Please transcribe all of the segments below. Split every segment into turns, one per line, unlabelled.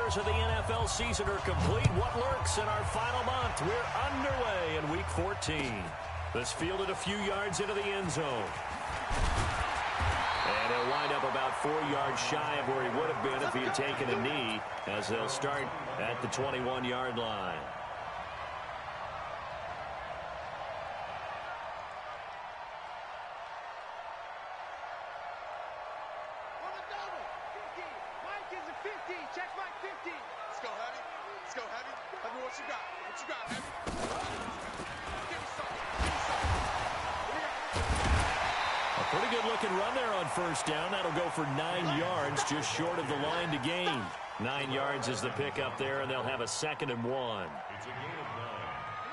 quarters of the NFL season are complete. What lurks in our final month? We're underway in Week 14. This fielded a few yards into the end zone. And he'll wind up about 4 yards shy of where he would have been if he had taken a knee, as they'll start at the 21-yard line. Pretty good looking run there on first down. That'll go for 9 yards, just short of the line to gain. 9 yards is the pickup there, and they'll have a 2nd and 1.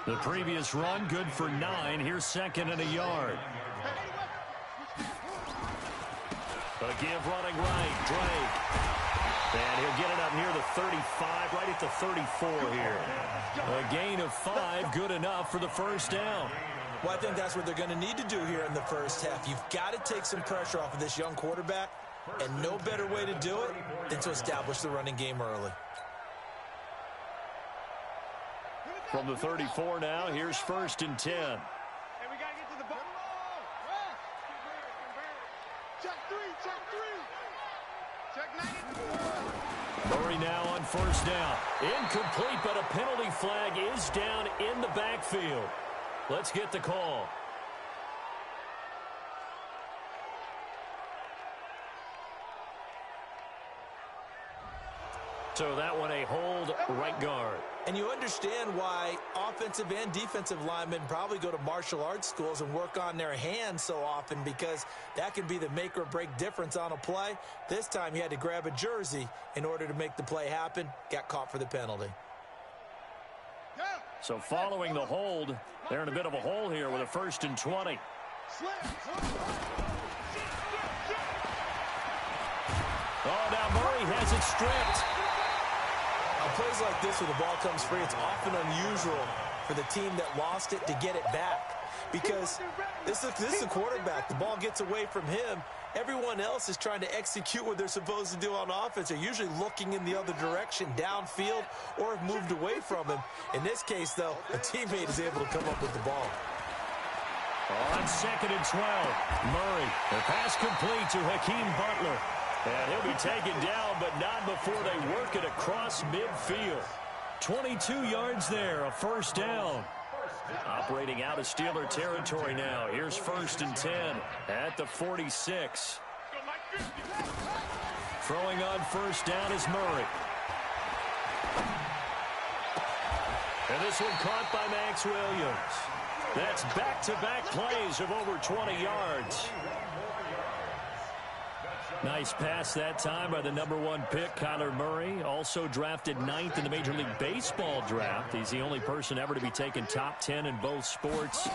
The previous run, good for 9. Here's 2nd and a yard. A give running right, Drake. And he'll get it up near the 35, right at the 34 here. A gain of 5, good enough for the first down.
Well, I think that's what they're going to need to do here in the first half. You've got to take some pressure off of this young quarterback, and no better way to do it than to establish the running game early.
From the 34 now, here's 1st and 10.
And we got to get to the ball. Check 3, check 3. Check 9.
Murray now on first down. Incomplete, but a penalty flag is down in the backfield. Let's get the call. So that one a hold, right guard.
And you understand why offensive and defensive linemen probably go to martial arts schools and work on their hands so often, because that can be the make or break difference on a play. This time he had to grab a jersey in order to make the play happen. Got caught for the penalty.
So following the hold, they're in a bit of a hole here with a 1st and 20. Oh, now Murray has it stripped.
On plays like this where the ball comes free, it's often unusual for the team that lost it to get it back, because this is a quarterback. The ball gets away from him. Everyone else is trying to execute what they're supposed to do on offense. They're usually looking in the other direction, downfield, or have moved away from him. In this case, though, a teammate is able to come up with the ball.
On 2nd and 12, Murray. The pass complete to Hakeem Butler. And he'll be taken down, but not before they work it across midfield. 22 yards there, a 1st down. Operating out of Steeler territory now. Here's 1st and 10 at the 46. Throwing on first down is Murray. And this one caught by Max Williams. That's back-to-back plays of over 20 yards. Nice pass that time by the #1 pick, Kyler Murray. Also drafted 9th in the Major League Baseball draft. He's the only person ever to be taken top 10 in both sports.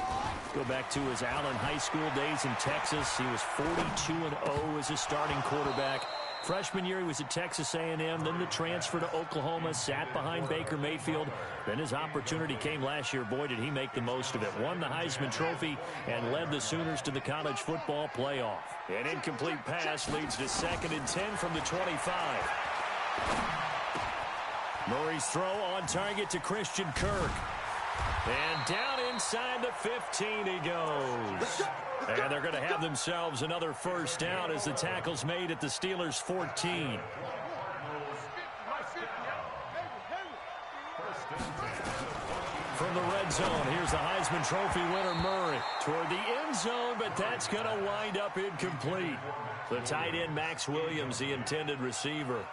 Go back to his Allen High School days in Texas. He was 42-0 as a starting quarterback. Freshman year, he was at Texas A&M, then the transfer to Oklahoma, sat behind Baker Mayfield. Then his opportunity came last year. Boy, did he make the most of it. Won the Heisman Trophy and led the Sooners to the college football playoff. An incomplete pass leads to 2nd and 10 from the 25. Murray's throw on target to Christian Kirk. And down inside the 15 he goes. And they're going to have themselves another 1st down as the tackle's made at the Steelers' 14. From the red zone, here's the Heisman Trophy winner, Murray. Toward the end zone, but that's going to wind up incomplete. The tight end, Max Williams, the intended receiver.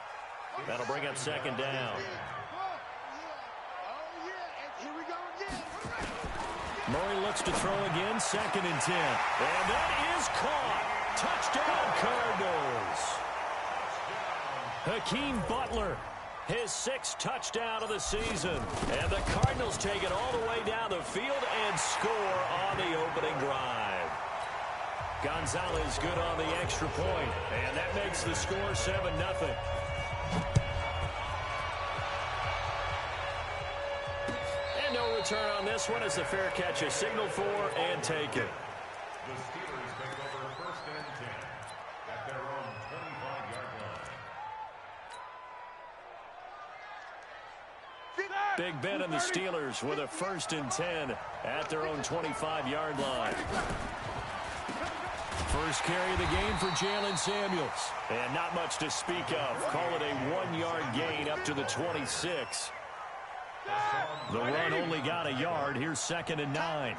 That'll bring up 2nd down. Murray looks to throw again, 2nd and 10. And that is caught. Touchdown, Cardinals. Hakeem Butler, his 6th touchdown of the season. And the Cardinals take it all the way down the field and score on the opening drive. Gonzalez good on the extra point, and that makes the score 7-0. No return on this one as the fair catch is signaled for and taken.
The Steelers take over 1st and 10 at their own 25-yard line.
Big Ben and the Steelers with a 1st and 10 at their own 25-yard line. First carry of the game for Jalen Samuels. And not much to speak of. Call it a 1-yard gain up to the 26. The run only got a yard. Here's 2nd and 9.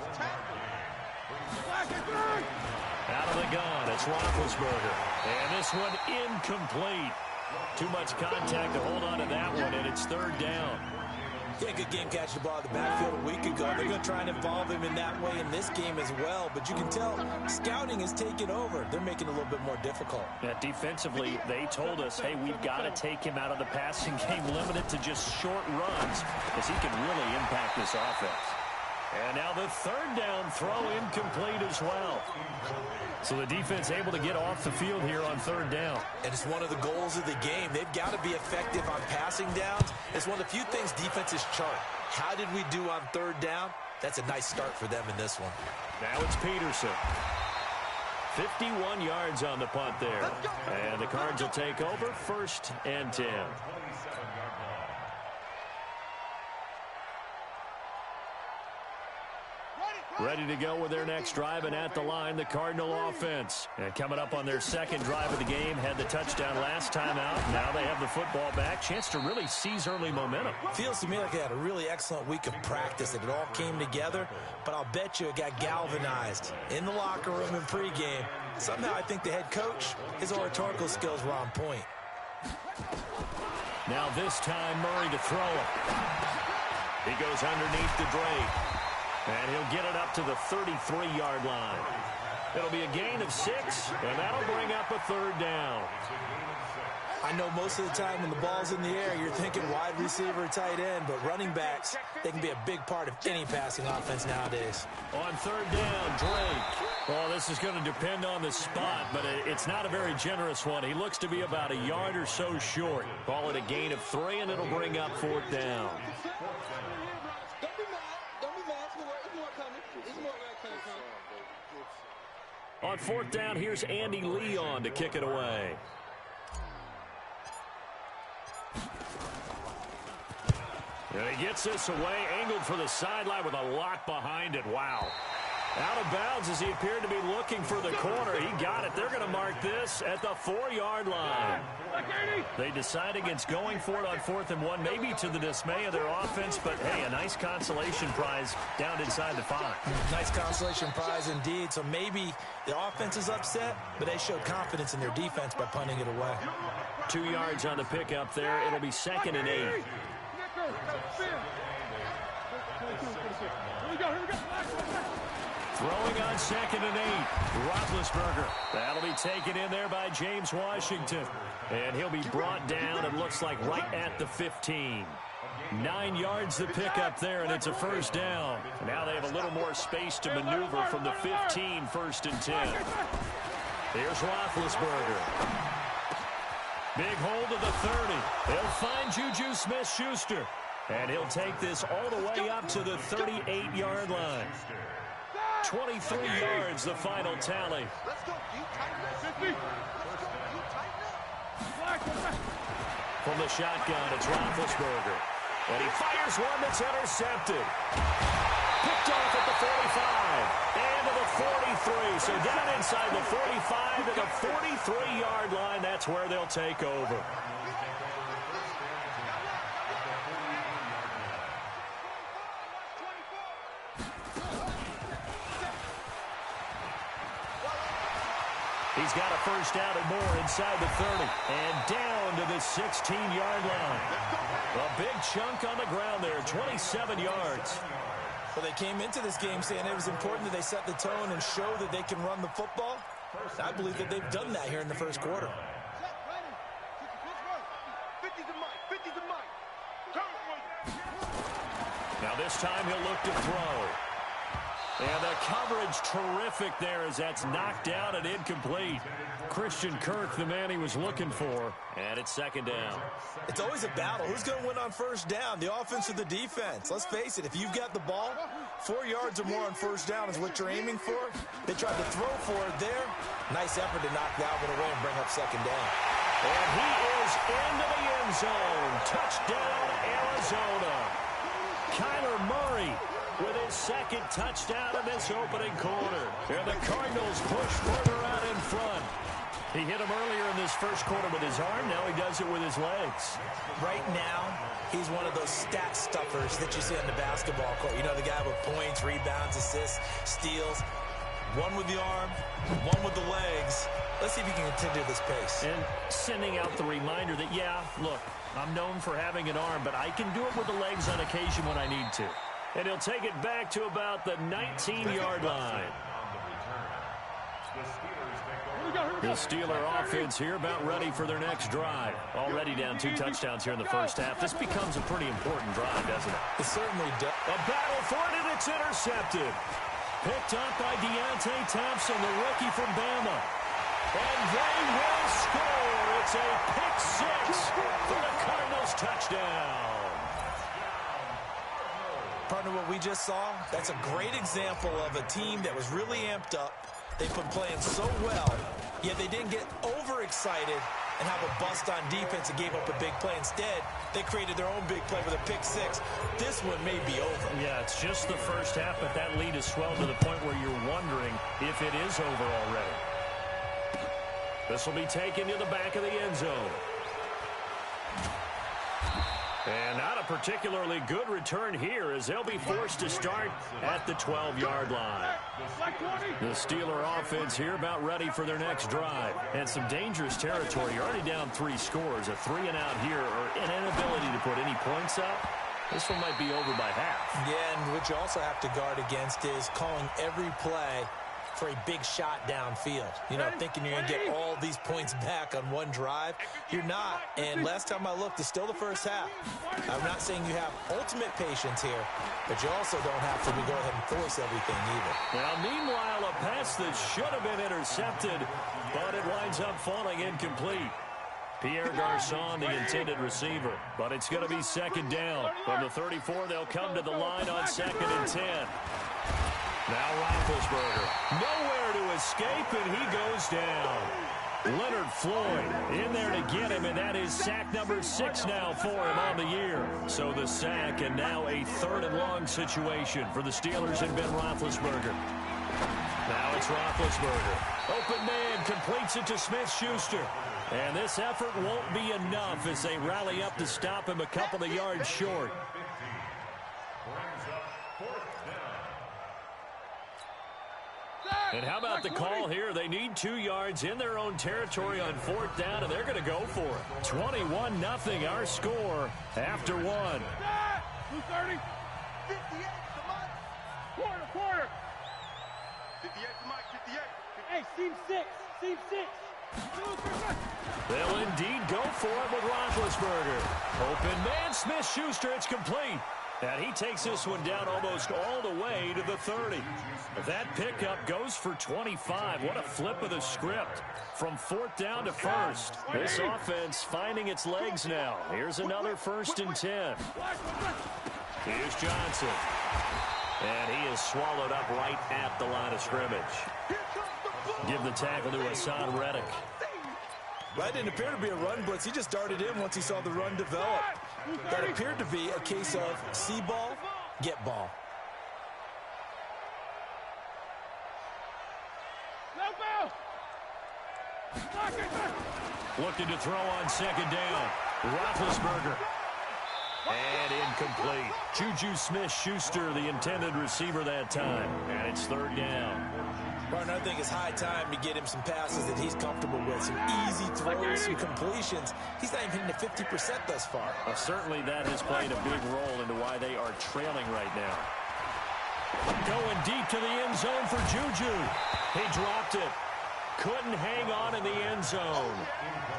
Out of the gun, it's Roethlisberger. And this one incomplete. Too much contact to hold on to that one, and it's 3rd down.
Yeah, good game catching the ball in the backfield a week ago. They're going to try and involve him in that way in this game as well. But you can tell scouting has taken over. They're making it a little bit more difficult.
Yeah, defensively, they told us, hey, we've got to take him out of the passing game, limit it to just short runs, because he can really impact this offense. And now the 3rd down throw incomplete as well. So the defense able to get off the field here on 3rd down.
And it's one of the goals of the game. They've got to be effective on passing downs. It's one of the few things defenses chart. How did we do on 3rd down? That's a nice start for them in this one.
Now it's Peterson. 51 yards on the punt there. And the Cards will take over 1st and 10. Ready to go with their next drive, and at the line, the Cardinal offense. And coming up on their 2nd drive of the game, had the touchdown last time out. Now they have the football back. Chance to really seize early momentum.
Feels to me like they had a really excellent week of practice. It all came together, but I'll bet you it got galvanized in the locker room in pregame. Somehow I think the head coach, his oratorical skills were on point.
Now this time, Murray to throw it. He goes underneath the Drake. And he'll get it up to the 33-yard line. It'll be a gain of 6, and that'll bring up a 3rd down.
I know most of the time when the ball's in the air, you're thinking wide receiver, tight end, but running backs, they can be a big part of any passing offense nowadays.
On 3rd down, Drake. Well, this is going to depend on the spot, but it's not a very generous one. He looks to be about a yard or so short. Call it a gain of 3, and it'll bring up 4th down. On 4th down, here's Andy Leon to kick it away. And he gets this away, angled for the sideline with a lot behind it. Wow. Out of bounds as he appeared to be looking for the corner. He got it. They're going to mark this at the 4-yard line. They decide against going for it on 4th and 1, maybe to the dismay of their offense, but hey, a nice consolation prize down inside the 5.
Nice consolation prize indeed. So maybe the offense is upset, but they showed confidence in their defense by punting it away.
2 yards on the pickup there. It'll be 2nd and 8. Throwing on 2nd and 8. Roethlisberger. That'll be taken in there by James Washington. And he'll be brought down, it looks like, right at the 15. 9 yards the pickup there, and it's a 1st down. Now they have a little more space to maneuver from the 15, 1st and 10. Here's Roethlisberger. Big hold of the 30. He'll find Juju Smith-Schuster. And he'll take this all the way up to the 38-yard line. 23 yards, the final tally. From the shotgun, it's Roethlisberger. And he fires one that's intercepted. Picked off at the 45. And to the 43. So down inside the 45 to the 43-yard line. That's where they'll take over. He's got a 1st down and more inside the 30. And down to the 16-yard line. A big chunk on the ground there, 27 yards.
Well, they came into this game saying it was important that they set the tone and show that they can run the football. I believe that they've done that here in the 1st quarter.
Now this time he'll look to throw. And the coverage terrific there as that's knocked down and incomplete. Christian Kirk, the man he was looking for. And it's 2nd down.
It's always a battle. Who's going to win on 1st down, the offense or the defense? Let's face it, if you've got the ball, 4 yards or more on 1st down is what you're aiming for. They tried to throw for it there. Nice effort to knock that one away and bring up 2nd down.
And he is into the end zone. Touchdown, Arizona. second touchdown in this opening quarter. And the Cardinals push further out in front. He hit him earlier in this first quarter with his arm. Now he does it with his legs.
Right now, he's one of those stat stuffers that you see on the basketball court. You know, the guy with points, rebounds, assists, steals. One with the arm, one with the legs. Let's see if he can continue this pace.
And sending out the reminder that, yeah, look, I'm known for having an arm, but I can do it with the legs on occasion when I need to. And he'll take it back to about the 19-yard line. The Steeler offense here about ready for their next drive. Already down 2 touchdowns here in the first half. This becomes a pretty important drive, doesn't it?
It certainly does.
A battle for it, and it's intercepted. Picked up by Deontay Thompson, the rookie from Bama. And they will score. It's a pick 6 for the Cardinals touchdown.
Partner, what we just saw, that's a great example of a team that was really amped up. They've been playing so well, yet they didn't get overexcited and have a bust on defense and gave up a big play. Instead, they created their own big play with a pick 6. This one may be over.
Yeah, it's just the first half, but that lead has swelled to the point where you're wondering if it is over already. This will be taken to the back of the end zone. And not a particularly good return here as they'll be forced to start at the 12-yard line. The Steeler offense here about ready for their next drive. And some dangerous territory. You're already down 3 scores. A 3-and-out here or an inability to put any points up. This one might be over by half.
Yeah, and what you also have to guard against is calling every play for a big shot downfield. You know, thinking you're going to get all these points back on one drive. You're not. And last time I looked, it's still the first half. I'm not saying you have ultimate patience here, but you also don't have to go ahead and force everything either.
Now, meanwhile, a pass that should have been intercepted, but it winds up falling incomplete. Pierre Garçon, the intended receiver, but it's going to be second down. From the 34, they'll come to the line on 2nd and 10. Now Roethlisberger, nowhere to escape, and he goes down. Leonard Floyd in there to get him, and that is sack number 6 now for him on the year. So the sack, and now a 3rd and long situation for the Steelers and Ben Roethlisberger. Now it's Roethlisberger. Open man, completes it to Smith-Schuster. And this effort won't be enough as they rally up to stop him a couple of yards short. And how about the call here? They need 2 yards in their own territory on 4th down, and they're going to go for it. 21-0, our score after 1.
230. 58 to Mike. Quarter. 58 to Mike. 58. Hey, seam 6. Seam 6.
They'll indeed go for it with Roethlisberger. Open man, Smith-Schuster, it's complete. And he takes this one down almost all the way to the 30. That pickup goes for 25. What a flip of the script. From 4th down to 1st. This offense finding its legs now. Here's another 1st and 10. Here's Johnson. And he is swallowed up right at the line of scrimmage. Give the tackle to Hassan Reddick.
That didn't appear to be a run blitz. He just darted in once he saw the run develop. That appeared to be a case of see ball, get ball.
Looking to throw on 2nd down. Roethlisberger. And incomplete. Juju Smith-Schuster, the intended receiver that time. And it's 3rd down.
Partner, I think it's high time to get him some passes that he's comfortable with. Some easy throws, some completions. He's not even hitting the 50% thus far.
Well, certainly that has played a big role into why they are trailing right now. Going deep to the end zone for Juju. He dropped it. Couldn't hang on in the end zone.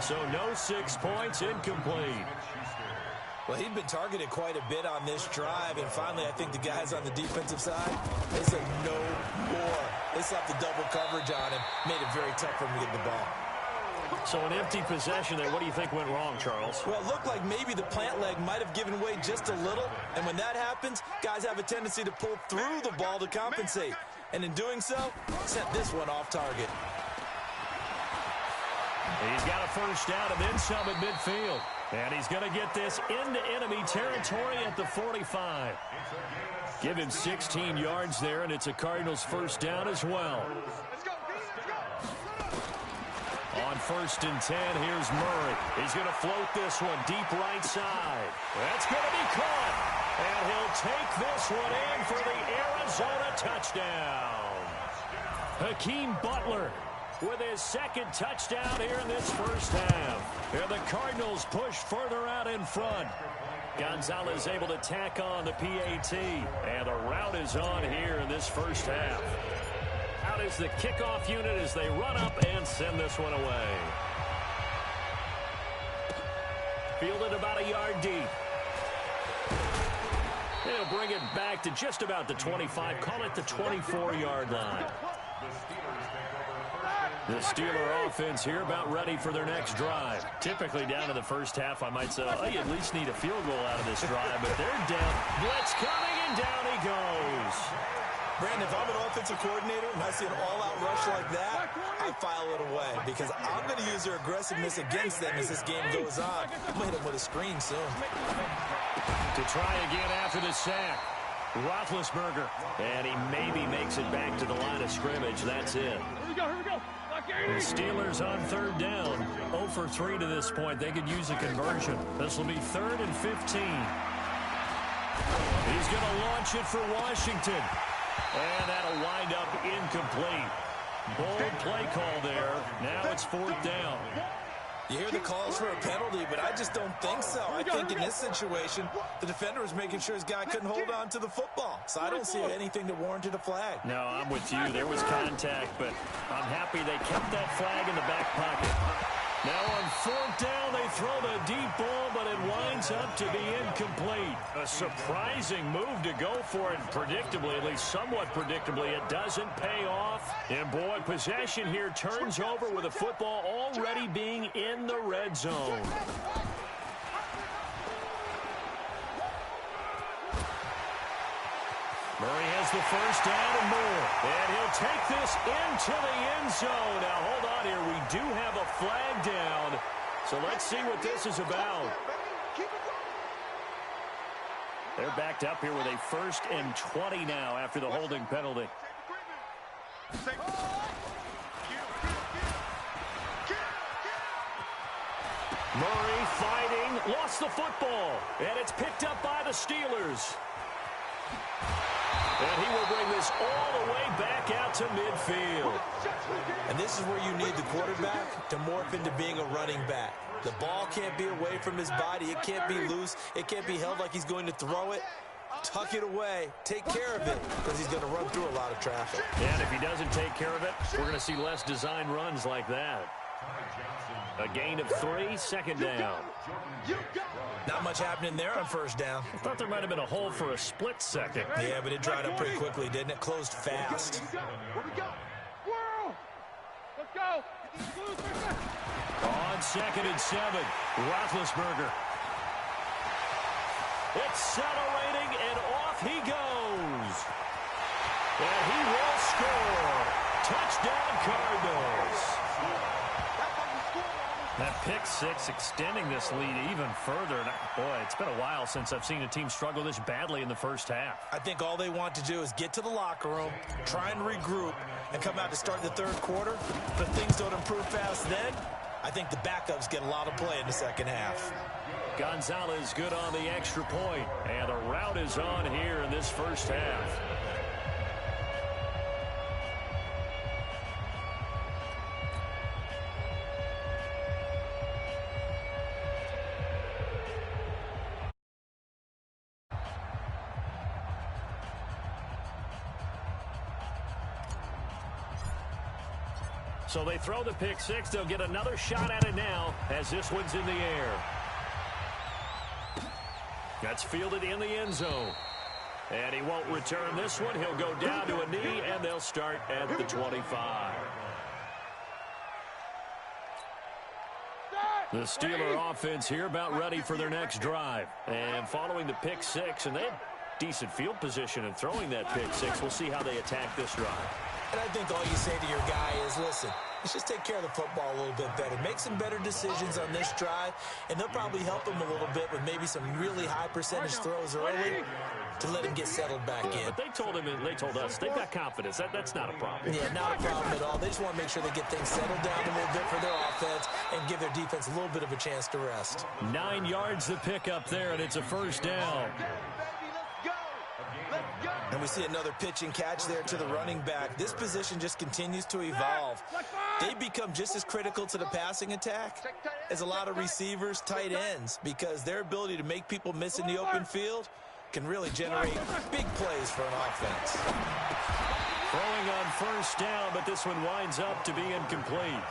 So no 6 points, incomplete.
Well, he'd been targeted quite a bit on this drive, and finally I think the guys on the defensive side, they said no more. They slapped the double coverage on him, made it very tough for him to get the ball.
So an empty possession there. What do you think went wrong, Charles?
Well, it looked like maybe the plant leg might have given way just a little, and when that happens, guys have a tendency to pull through the ball to compensate, and in doing so, sent this one off target.
He's got a 1st down and then some at midfield. And he's going to get this into enemy territory at the 45. Give him 16 yards there, and it's a Cardinals first down as well. On 1st and 10, here's Murray. He's going to float this one deep right side. That's going to be caught. And he'll take this one in for the Arizona touchdown. Hakeem Butler with his second touchdown here in this first half. And the Cardinals push further out in front. Gonzalez able to tack on the PAT. And the route is on here in this first half. Out is the kickoff unit as they run up and send this one away. Fielded about a yard deep. They'll bring it back to just about the 25. Call it the 24-yard line. The Steeler offense here about ready for their next drive. Typically down in the first half, I might say, oh, you at least need a field goal out of this drive. But they're down. Blitz coming, and down he goes.
Brandon, if I'm an offensive coordinator and I see an all-out rush like that, I file it away because I'm going to use their aggressiveness against them as this game goes on. I'm going to hit them with a screen soon.
To try again after the sack. Roethlisberger. And he maybe makes it back to the line of scrimmage. That's it.
Here we go, here we go.
The Steelers on 3rd down. 0 for 3 to this point. They could use a conversion. This will be 3rd and 15. He's going to launch it for Washington. And that'll wind up incomplete. Bold play call there. Now it's 4th down.
You hear the calls for a penalty, but I just don't think so. I think in this situation, the defender was making sure his guy couldn't hold on to the football. So I don't see anything that warranted a flag.
No, I'm with you. There was contact, but I'm happy they kept that flag in the back pocket. Now on 4th down, they throw the deep ball, but it winds up to be incomplete. A surprising move to go for it. Predictably, at least somewhat predictably, it doesn't pay off. And boy, possession here turns over with the football already being in the red zone. Murray has the first down and more. And he'll take this into the end zone. Now, hold on here. We do have a flag down. So let's see what this is about. They're backed up here with a 1st and 20 now after the holding penalty. Murray fighting, lost the football. And it's picked up by the Steelers. And he will bring this all the way back out to midfield.
And this is where you need the quarterback to morph into being a running back. The ball can't be away from his body. It can't be loose. It can't be held like he's going to throw it. Tuck it away. Take care of it because he's going to run through a lot of traffic.
And if he doesn't take care of it, we're going to see less design runs like that. A gain of 3, 2nd down.
Not much happening there on 1st down.
I thought there might have been a hole for a split second.
Yeah, but it dried up pretty quickly, didn't it? Closed fast.
Where we go? Whirl! Let's go!
On 2nd and 7, Roethlisberger. Accelerating, and off he goes. And he will score. Touchdown, Cardinals. That pick 6 extending this lead even further. And boy, it's been a while since I've seen a team struggle this badly in the first half.
I think all they want to do is get to the locker room, try and regroup, and come out to start the 3rd quarter. But things don't improve fast then. I think the backups get a lot of play in the 2nd half.
Gonzalez good on the extra point. And the route is on here in this first half. So they throw the pick 6. They'll get another shot at it now as this one's in the air. That's fielded in the end zone. And he won't return this one. He'll go down to a knee, and they'll start at the 25. The Steeler offense here about ready for their next drive. And following the pick 6, and decent field position and throwing that pick six. We'll see how they attack this drive.
And I think all you say to your guy is, listen, let's just take care of the football a little bit better. Make some better decisions on this drive, and they'll probably help him a little bit with maybe some really high percentage throws early to let him get settled back in.
But they told him, and they told us, they've got confidence. That's not a problem.
Yeah, not a problem at all. They just want to make sure they get things settled down a little bit for their offense and give their defense a little bit of a chance to rest.
9 yards to pick up there, and it's a first down.
And we see another pitch and catch there to the running back. This position just continues to evolve. They become just as critical to the passing attack as a lot of receivers, tight ends, because their ability to make people miss in the open field can really generate big plays for an offense.
Throwing on first down, but this one winds up to be incomplete.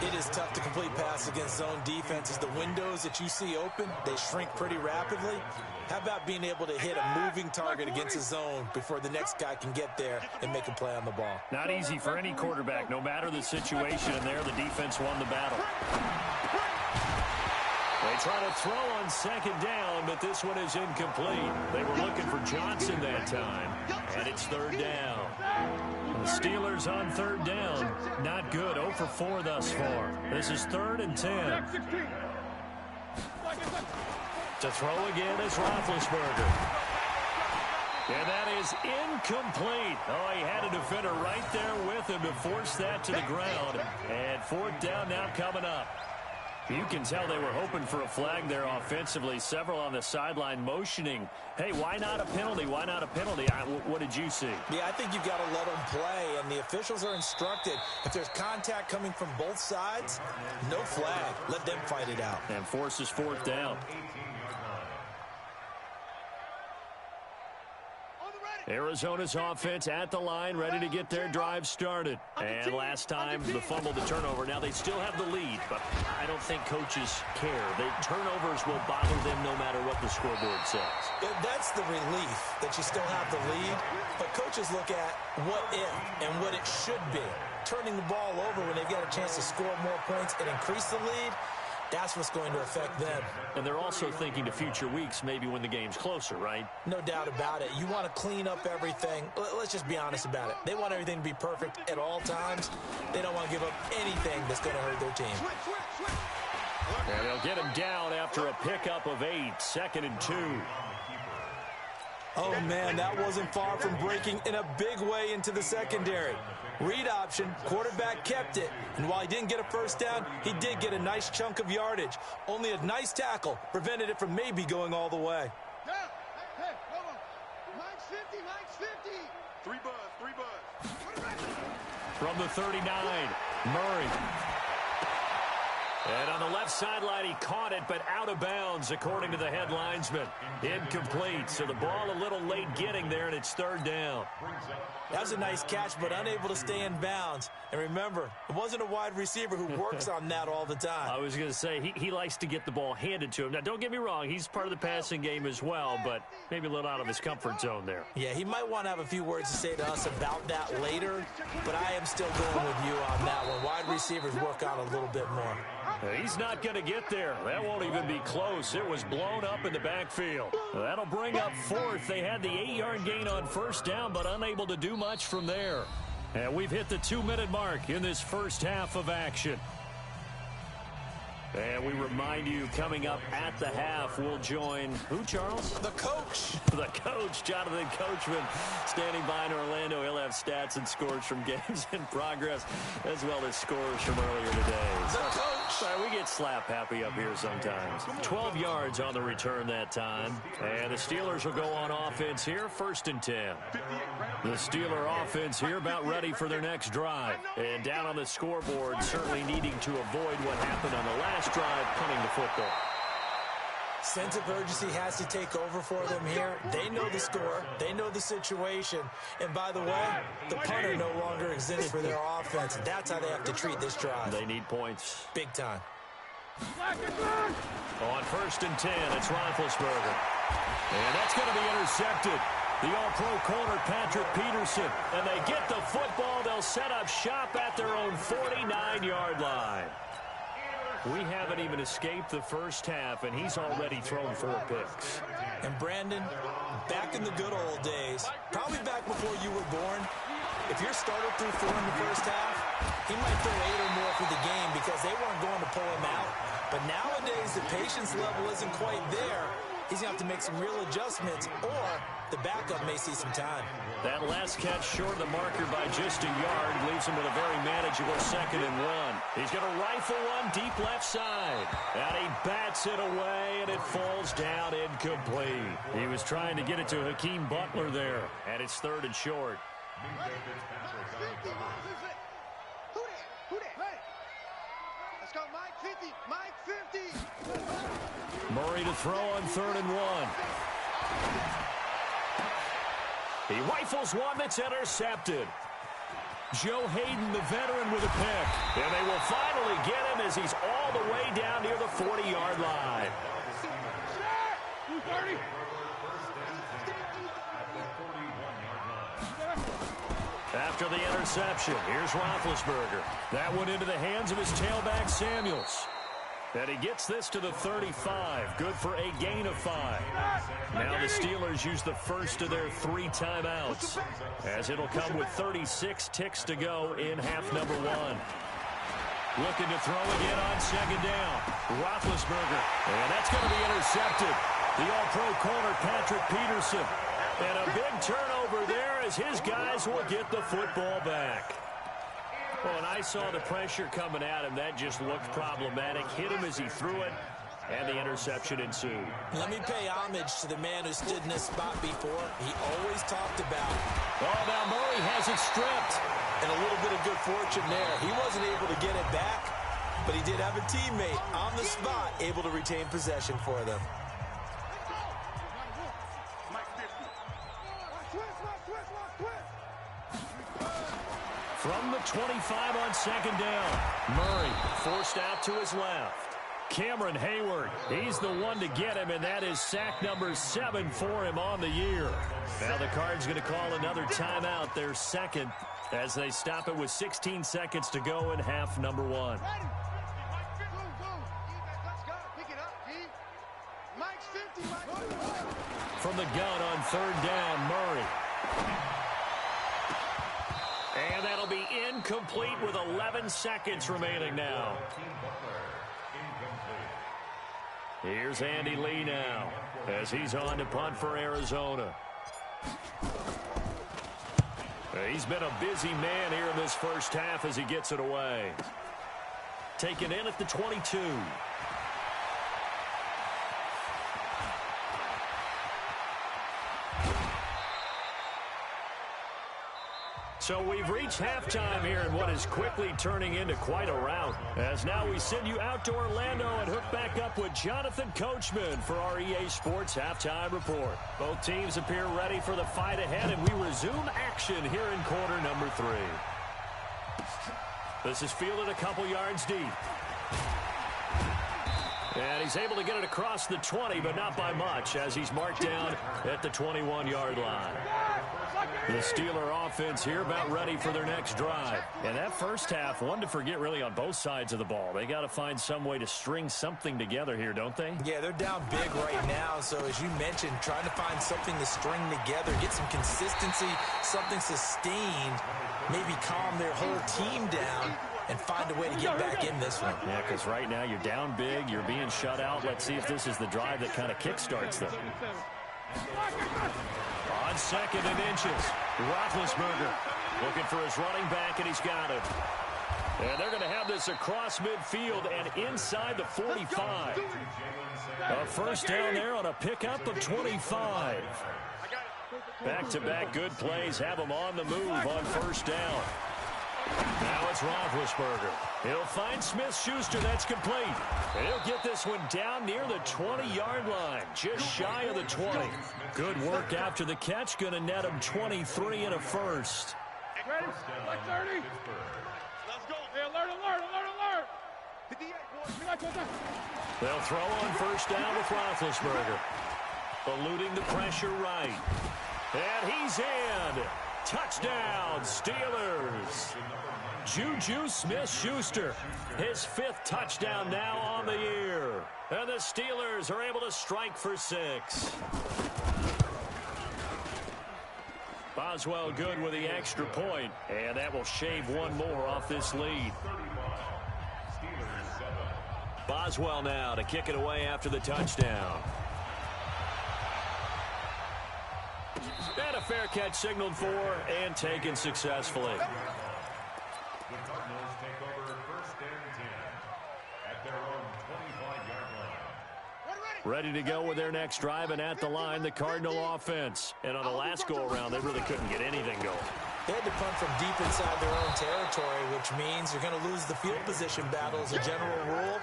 It is tough to complete pass against zone defenses. The windows that you see open, they shrink pretty rapidly. How about being able to hit a moving target against a zone before the next guy can get there and make a play on the ball?
Not easy for any quarterback, no matter the situation, and there the defense won the battle. They try to throw on second down, but this one is incomplete. They were looking for Johnson that time, and it's third down. The Steelers on third down. Not good. 0 for 4 thus far. This is 3rd and 10. To throw again is Roethlisberger. And that is incomplete. Oh, he had a defender right there with him to force that to the ground. And 4th down now coming up. You can tell they were hoping for a flag there offensively. Several on the sideline motioning, hey, why not a penalty? Why not a penalty? What did you see?
Yeah, I think you've got to let them play, and the officials are instructed. If there's contact coming from both sides, no flag. Let them fight it out.
And forces 4th down. Arizona's offense at the line, ready to get their drive started. And last time, the fumble, the turnover. Now they still have the lead, but I don't think coaches care. The turnovers will bother them no matter what the scoreboard says.
That's the relief that you still have the lead, but coaches look at what if and what it should be. Turning the ball over when they've got a chance to score more points and increase the lead, that's what's going to affect them.
And they're also thinking to future weeks, maybe when the game's closer, right?
No doubt about it. You want to clean up everything. Let's just be honest about it. They want everything to be perfect at all times. They don't want to give up anything that's going to hurt their team.
And they'll get him down after a pickup of 8, 2nd and 2.
Oh, man, that wasn't far from breaking in a big way into the secondary. Read option, quarterback kept it, and while he didn't get a first down, he did get a nice chunk of yardage. Only a nice tackle prevented it from maybe going all the way.
Yeah. Hey, hold on. Mike's 50, Mike's 50. 3 buzz.
From the 39, Murray. And on the left sideline, he caught it, but out of bounds, according to the head linesman. Incomplete, so the ball a little late getting there, and it's 3rd down.
That was a nice catch, but unable to stay in bounds. And remember, it wasn't a wide receiver who works on that all the time.
I was going to say, he likes to get the ball handed to him. Now, don't get me wrong, he's part of the passing game as well, but maybe a little out of his comfort zone there.
Yeah, he might want to have a few words to say to us about that later, but I am still going with you on that one. Wide receivers work on a little bit more.
He's not going to get there. That won't even be close. It was blown up in the backfield. That'll bring up 4th. They had the 8-yard gain on first down, but unable to do much from there. And we've hit the 2-minute mark in this first half of action. And we remind you, coming up at the half, we'll join who, Charles?
The coach.
The coach, Jonathan Coachman, standing by in Orlando. He'll have stats and scores from games in progress, as well as scores from earlier today.
The coach.
Sorry, we get slap happy up here sometimes. 12 yards on the return that time. And the Steelers will go on offense here, 1st and 10. The Steeler offense here about ready for their next drive. And down on the scoreboard, certainly needing to avoid what happened on the last drive, punting the football.
Sense of urgency has to take over for them here. They know the score. They know the situation. And by the way, the punter no longer exists for their offense. That's how they have to treat this drive.
They need points.
Big time.
On 1st and 10, it's Roethlisberger. And that's going to be intercepted. The all-pro corner, Patrick Peterson. And they get the football. They'll set up shop at their own 49-yard line. We haven't even escaped the first half, and he's already thrown 4 picks.
And Brandon, back in the good old days, probably back before you were born, if your starter threw 4 in the first half, he might throw 8 or more for the game because they weren't going to pull him out. But nowadays, the patience level isn't quite there. He's going to have to make some real adjustments, or the backup may see some time.
That last catch short of the marker by just a yard leaves him with a very manageable 2nd and 1. He's going to rifle one deep left side. And he bats it away, and it falls down incomplete. He was trying to get it to Hakeem Butler there, and it's 3rd and short.
Let's go, Mike 50. Mike 50.
Murray to throw on 3rd and 1. He rifles one that's intercepted. Joe Hayden, the veteran, with a pick. And they will finally get him as he's all the way down near the 40-yard line.
230.
After the interception, here's Roethlisberger. That one into the hands of his tailback, Samuels. And he gets this to the 35. Good for a gain of 5. Now the Steelers use the first of their 3 timeouts, as it'll come with 36 ticks to go in half number 1. Looking to throw again on 2nd down. Roethlisberger. And that's going to be intercepted. The all-pro corner, Patrick Peterson. And a big turnover there as his guys will get the football back. Well, and I saw the pressure coming at him. That just looked problematic. Hit him as he threw it, and the interception ensued.
Let me pay homage to the man who stood in this spot before. He always talked about.
Oh, now Murray has it stripped.
And a little bit of good fortune there. He wasn't able to get it back, but he did have a teammate on the spot able to retain possession for them.
From the 25 on 2nd down, Murray forced out to his left. Cameron Hayward, he's the one to get him, and that is sack number 7 for him on the year. Now the Cards going to call another timeout, their 2nd, as they stop it with 16 seconds to go in half number 1. From the gun on 3rd down, Murray. And that'll be incomplete with 11 seconds remaining now. Here's Andy Lee now as he's on to punt for Arizona. He's been a busy man here in this first half as he gets it away. Taken in at the 22. So we've reached halftime here in what is quickly turning into quite a rout. As now we send you out to Orlando and hook back up with Jonathan Coachman for our EA Sports Halftime Report. Both teams appear ready for the fight ahead, and we resume action here in quarter number 3. This is fielded a couple yards deep. And he's able to get it across the 20, but not by much, as he's marked down at the 21-yard line. The Steeler offense here about ready for their next drive. And that first half, one to forget really on both sides of the ball. They got to find some way to string something together here, don't they?
Yeah, they're down big right now. So as you mentioned, trying to find something to string together, get some consistency, something sustained, maybe calm their whole team down and find a way to get back in this one.
Yeah, because right now you're down big, you're being shut out. Let's see if this is the drive that kind of kickstarts them. On 2nd and inches, Roethlisberger looking for his running back, and he's got it. And they're going to have this across midfield and inside the 45. A first down there on a pickup of 25. Back-to-back good plays have them on the move on first down. Now it's Roethlisberger. He'll find Smith-Schuster. That's complete. And he'll get this one down near the 20-yard line, just shy of the 20. Good work after the catch. Going to net him 23 and a first.
Ready? 30. Let's go. Hey, alert, alert, alert, alert. 58, boys.
They'll throw on first down with Roethlisberger. Eluding the pressure right. And he's in. Touchdown, Steelers. Juju Smith-Schuster, his 5th touchdown now on the year. And the Steelers are able to strike for 6. Boswell good with the extra point, and that will shave one more off this lead. Boswell now to kick it away after the touchdown. And a fair catch signaled for and taken successfully.
The Cardinals take over 1st and 10 at their own 25-yard line.
Ready to go with their next drive, and at the line, the Cardinal offense. And on the last go-around, they really couldn't get anything going.
They had to punt from deep inside their own territory, which means you're going to lose the field position battle as a general rule.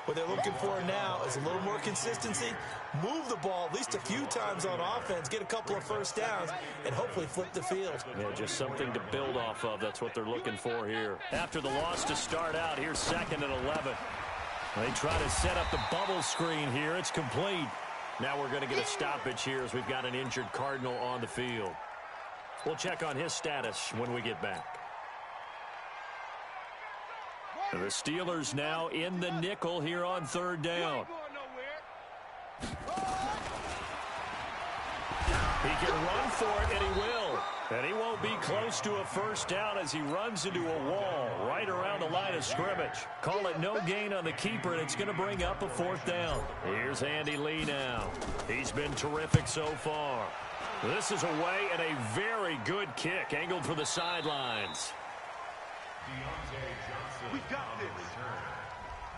What they're looking for now is a little more consistency, move the ball at least a few times on offense, get a couple of first downs, and hopefully flip the field.
Yeah, just something to build off of. That's what they're looking for here. After the loss to start out, here's 2nd and 11. They try to set up the bubble screen here. It's complete. Now we're going to get a stoppage here as we've got an injured Cardinal on the field. We'll check on his status when we get back. The Steelers now in the nickel here on 3rd down. He can run for it, and he will. And he won't be close to a first down as he runs into a wall right around the line of scrimmage. Call it no gain on the keeper, and it's going to bring up a 4th down. Here's Andy Lee now. He's been terrific so far. This is away and a very good kick angled for the sidelines.
We got this.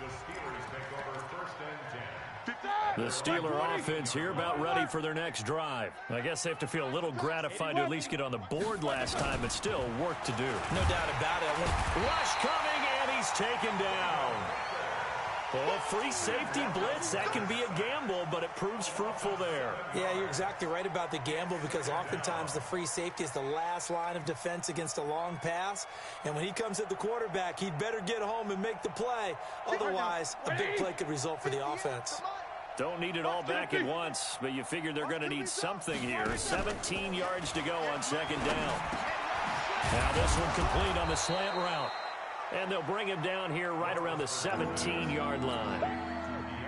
The Steelers take over 1st and 10.
The Steeler offense here about ready for their next drive. I guess they have to feel a little gratified to at least get on the board last time, but still work to do.
No doubt about it.
Rush coming, and he's taken down. Well, free safety blitz, that can be a gamble, but it proves fruitful there.
Yeah, you're exactly right about the gamble, because oftentimes the free safety is the last line of defense against a long pass. And when he comes at the quarterback, he'd better get home and make the play. Otherwise, a big play could result for the offense.
Don't need it all back at once, but you figure they're going to need something here. 17 yards to go on 2nd down. Now this one complete on the slant route. And they'll bring him down here right around the 17-yard line.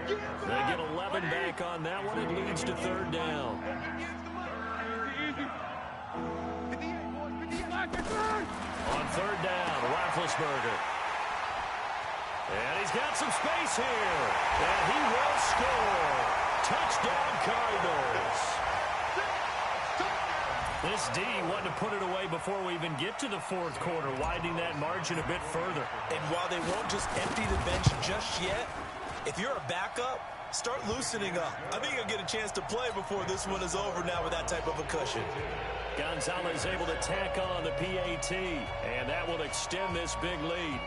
They get 11 back on that one. It leads to 3rd down. On 3rd down, Roethlisberger. And he's got some space here. And he will score. Touchdown, Cardinals. This D wanting to put it away before we even get to the 4th quarter, widening that margin a bit further.
And while they won't just empty the bench just yet, if you're a backup, start loosening up. I think you'll get a chance to play before this one is over now with that type of a cushion.
Gonzalez able to tack on the PAT, and that will extend this big lead.